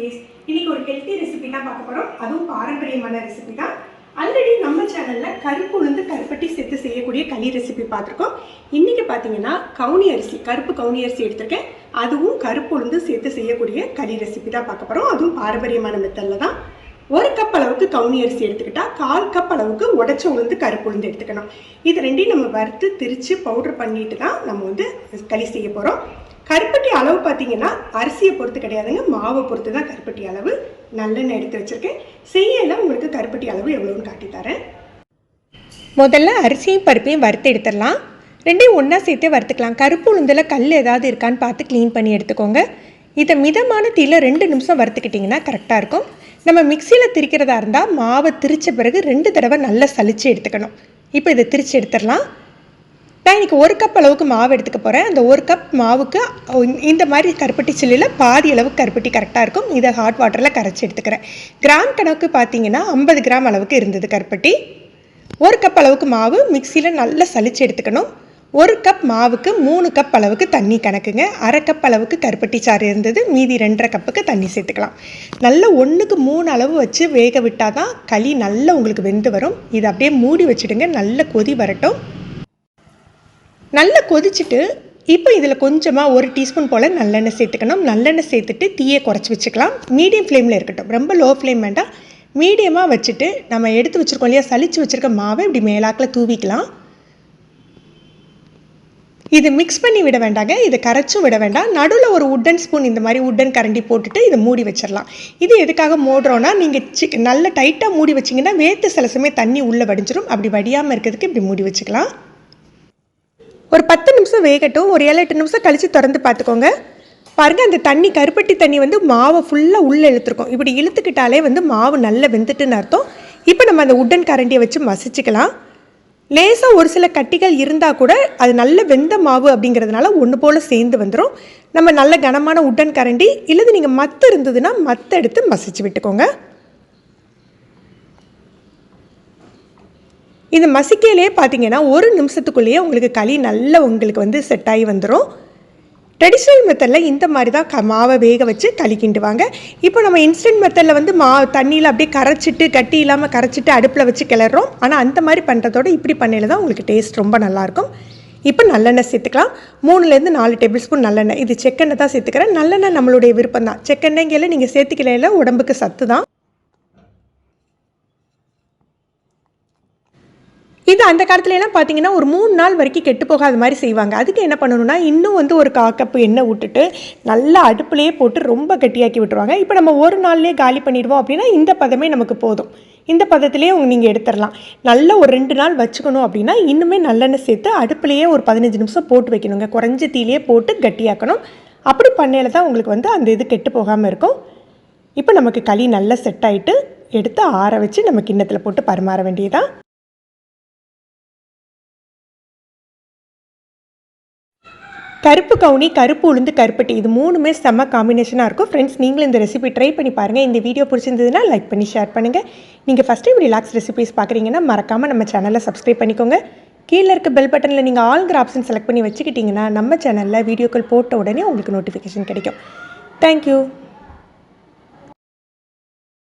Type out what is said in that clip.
குட்டீஸ். இன்னைக்கு ஒரு ஹெல்த்தி ரெசிபி தான் பார்க்க போறோம். அதுவும் பாரம்பரியமான ரெசிபி தான். ஆல்ரெடி நம்ம சேனல்ல கருப்பு உளுந்து கருப்பட்டி சேர்த்து செய்யக்கூடிய களி ரெசிபி பார்த்துருக்கோம். இன்னைக்கு பார்த்தீங்கன்னா கவுனி அரிசி, கருப்பு கவுனி அரிசி எடுத்திருக்கேன். அதுவும் கருப்பு உளுந்து சேர்த்து செய்யக்கூடிய களி ரெசிபி தான் பார்க்க போறோம். அதுவும் பாரம்பரியமான மெத்தட்ல தான். 1 கப் அளவுக்கு கவுனி அரிசி எடுத்துக்கிட்டா 1/4 கப் அளவுக்கு உடைச்ச உளுந்து கருப்பு உளுந்து எடுத்துக்கணும். இது ரெண்டையும் நம்ம வறுத்து திரிச்சு பவுடர் பண்ணிட்டு தான் நம்ம வந்து களி செய்ய போகிறோம். கருப்பட்டி அளவு பார்த்தீங்கன்னா அரிசியை பொறுத்து கிடையாதுங்க, மாவை பொறுத்து தான் கருப்பட்டி அளவு. நல்லெண்ணெய் எடுத்து வச்சுருக்கேன். செய்யலாம் உங்களுக்கு கருப்பட்டி அளவு எவ்வளோன்னு காட்டி தரேன். முதல்ல அரிசியும் பருப்பையும் வறுத்து எடுத்துடலாம். ரெண்டையும் ஒன்றா சேர்த்தே வறுத்துக்கலாம். கருப்பு உளுந்தில் கல் ஏதாவது இருக்கான்னு பார்த்து க்ளீன் பண்ணி எடுத்துக்கோங்க. இதை மிதமான தீயில் 2 நிமிஷம் வறுத்துக்கிட்டிங்கன்னா கரெக்டாக இருக்கும். நம்ம மிக்சியில் திரிக்கிறதா இருந்தால் மாவை திரித்த பிறகு 2 தடவை நல்லா சலித்து எடுத்துக்கணும். இப்போ இதை திரித்து எடுத்துடலாம். நான் இன்றைக்கி 1 கப் அளவுக்கு மாவு எடுத்துக்க போகிறேன். அந்த 1 கப் மாவுக்கு இந்த மாதிரி கருப்பட்டி சில்லியில் பாதி அளவுக்கு கருப்பட்டி கரெக்டாக இருக்கும். இதை ஹாட் வாட்டரில் கரைச்சி எடுத்துக்கிறேன். கிராம் கணக்கு பார்த்தீங்கன்னா 50 கிராம் அளவுக்கு இருந்தது கருப்பட்டி. 1 கப் அளவுக்கு மாவு மிக்சியில் நல்லா சலித்து எடுத்துக்கணும். 1 கப் மாவுக்கு 3 கப் அளவுக்கு தண்ணி கணக்குங்க. 1/2 கப் அளவுக்கு கருப்பட்டி சாறு இருந்தது. மீதி 2.5 கப்புக்கு தண்ணி சேர்த்துக்கலாம். நல்லா 1க்கு 3 அளவு வச்சு வேக விட்டால் தான் களி நல்லா உங்களுக்கு வெந்து வரும். இதை அப்படியே மூடி வச்சுடுங்க. நல்ல கொதி வரட்டும். நல்லா கொதிச்சுட்டு இப்போ இதில் கொஞ்சமாக 1 டீஸ்பூன் போல் நல்லெண்ணெய் சேர்த்துக்கணும். நல்லெண்ணெய் சேர்த்துட்டு தீயை குறைச்சி வச்சுக்கலாம். மீடியம் ஃப்ளேமில் இருக்கட்டும், ரொம்ப லோ ஃப்ளேம் வேண்டாம். மீடியமாக வச்சுட்டு நம்ம எடுத்து வச்சுருக்கோம் இல்லையா, சலிச்சு வச்சுருக்க மாவை இப்படி மேலாக்கில் தூவிக்கலாம். இது மிக்ஸ் பண்ணி விட வேண்டாங்க, இதை கரைச்சும் விட வேண்டாம். நடுவில் ஒரு உட்டன் ஸ்பூன் இந்த மாதிரி உட்டன் கரண்டி போட்டுட்டு இதை மூடி வச்சிடலாம். இது எதுக்காக மூடுறோன்னா, நீங்கள் நல்ல டைட்டாக மூடி வச்சிங்கன்னா வேர்த்து சில சமயம் தண்ணி உள்ளே வடிஞ்சிடும். அப்படி வடியாமல் இருக்கிறதுக்கு இப்படி மூடி வச்சுக்கலாம். ஒரு 10 நிமிஷம் வேகட்டும். ஒரு 7-8 நிமிஷம் கழித்து திறந்து பார்த்துக்கோங்க. பாருங்கள், அந்த தண்ணி கருப்பட்டி தண்ணி வந்து மாவை ஃபுல்லாக உள்ளே இழுத்துருக்கோம். இப்படி இழுத்துக்கிட்டாலே வந்து மாவு நல்லா வெந்துட்டுன்னு அர்த்தம். இப்போ நம்ம அந்த உட்டன் கரண்டியை வச்சு மசிச்சுக்கலாம். லேசாக ஒரு சில கட்டிகள் இருந்தால் கூட அது நல்ல வெந்த மாவு அப்படிங்கிறதுனால ஒன்று போல் சேர்ந்து வந்துடும். நம்ம நல்ல கனமான உட்டன் கரண்டி இல்லது நீங்கள் மத்து இருந்ததுன்னா மத்து எடுத்து மசிச்சு விட்டுக்கோங்க. இந்த மசிக்கையிலே பார்த்தீங்கன்னா 1 நிமிஷத்துக்குள்ளேயே உங்களுக்கு களி நல்லா உங்களுக்கு வந்து செட் ஆகி வந்துடும். ட்ரெடிஷ்னல் மெத்தடில் இந்த மாதிரி தான் மாவை வேக வச்சு களி கிண்டுவாங்க. இப்போ நம்ம இன்ஸ்டன்ட் மெத்தடில் வந்து தண்ணியில் அப்படியே கரைச்சிட்டு கட்டி இல்லாமல் கரைச்சிட்டு அடுப்பில் வச்சு கிளறோம். ஆனால் அந்த மாதிரி பண்ணுறதோட இப்படி பண்ணையில் தான் உங்களுக்கு டேஸ்ட் ரொம்ப நல்லாயிருக்கும். இப்போ நல்லெண்ணெய் சேர்த்துக்கலாம். 3லேருந்து 4 டேபிள் ஸ்பூன் நல்லெண்ணெய். இது செக்கெண்ணெய் தான் சேர்த்துக்கிறேன். நல்லெண்ணெய் நம்மளுடைய விருப்பம் தான். செக்கெண்ணெய்ல நீங்கள் சேர்த்துக்கல உடம்புக்கு சத்து தான். இது அந்த காலத்துலலாம் பார்த்தீங்கன்னா ஒரு 3 நாள் வரைக்கும் கெட்டு போகாத மாதிரி செய்வாங்க. அதுக்கு என்ன பண்ணணும்னா, இன்னும் வந்து ஒரு 1/4 கப்பு எண்ணெய் விட்டுட்டு நல்லா அடுப்புலேயே போட்டு ரொம்ப கெட்டியாக்கி விட்டுருவாங்க. இப்போ நம்ம ஒரு நாள்லேயே காலி பண்ணிடுவோம் அப்படின்னா இந்த பதமே நமக்கு போதும். இந்த பதத்திலேயே நீங்கள் எடுத்துடலாம். நல்லா ஒரு 2 நாள் வச்சுக்கணும் அப்படின்னா இன்னுமே நல்லெண்ணெய் சேர்த்து அடுப்புலேயே ஒரு 15 நிமிஷம் போட்டு வைக்கணுங்க. குறைஞ்ச தீலையே போட்டு கட்டியாக்கணும். அப்படி பண்ணையில் தான் உங்களுக்கு வந்து அந்த இது கெட்டு போகாமல் இருக்கும். இப்போ நமக்கு களி நல்லா செட் ஆகிட்டு எடுத்து ஆற வச்சு நம்ம கிண்ணத்தில் போட்டு பரிமாற வேண்டியதான். கருப்பு கவுனி, கருப்பு உளுந்து, கருப்பட்டி இது 3மே செம்ம காம்பினேஷனாக இருக்கும். ஃப்ரெண்ட்ஸ், நீங்களும் இந்த ரெசிபி ட்ரை பண்ணி பாருங்கள். இந்த வீடியோ பிடிச்சிருந்ததுன்னா லைக் பண்ணி ஷேர் பண்ணுங்கள். நீங்கள் ஃபஸ்ட்டு இப்படி ரிலாக்ஸ் ரெசிபிஸ் பார்க்குறீங்கன்னா மறக்காமல் நம்ம சேனலை சப்ஸ்கிரைப் பண்ணிக்கோங்க. கீழே இருக்க பெல் பட்டனில் நீங்கள் ஆல்ங்கிற ஆப்ஷன் செலக்ட் பண்ணி வச்சுக்கிட்டிங்கன்னா நம்ம சேனலில் வீடியோக்கள் போட்ட உடனே உங்களுக்கு நோட்டிஃபிகேஷன் கிடைக்கும். தேங்க்யூ.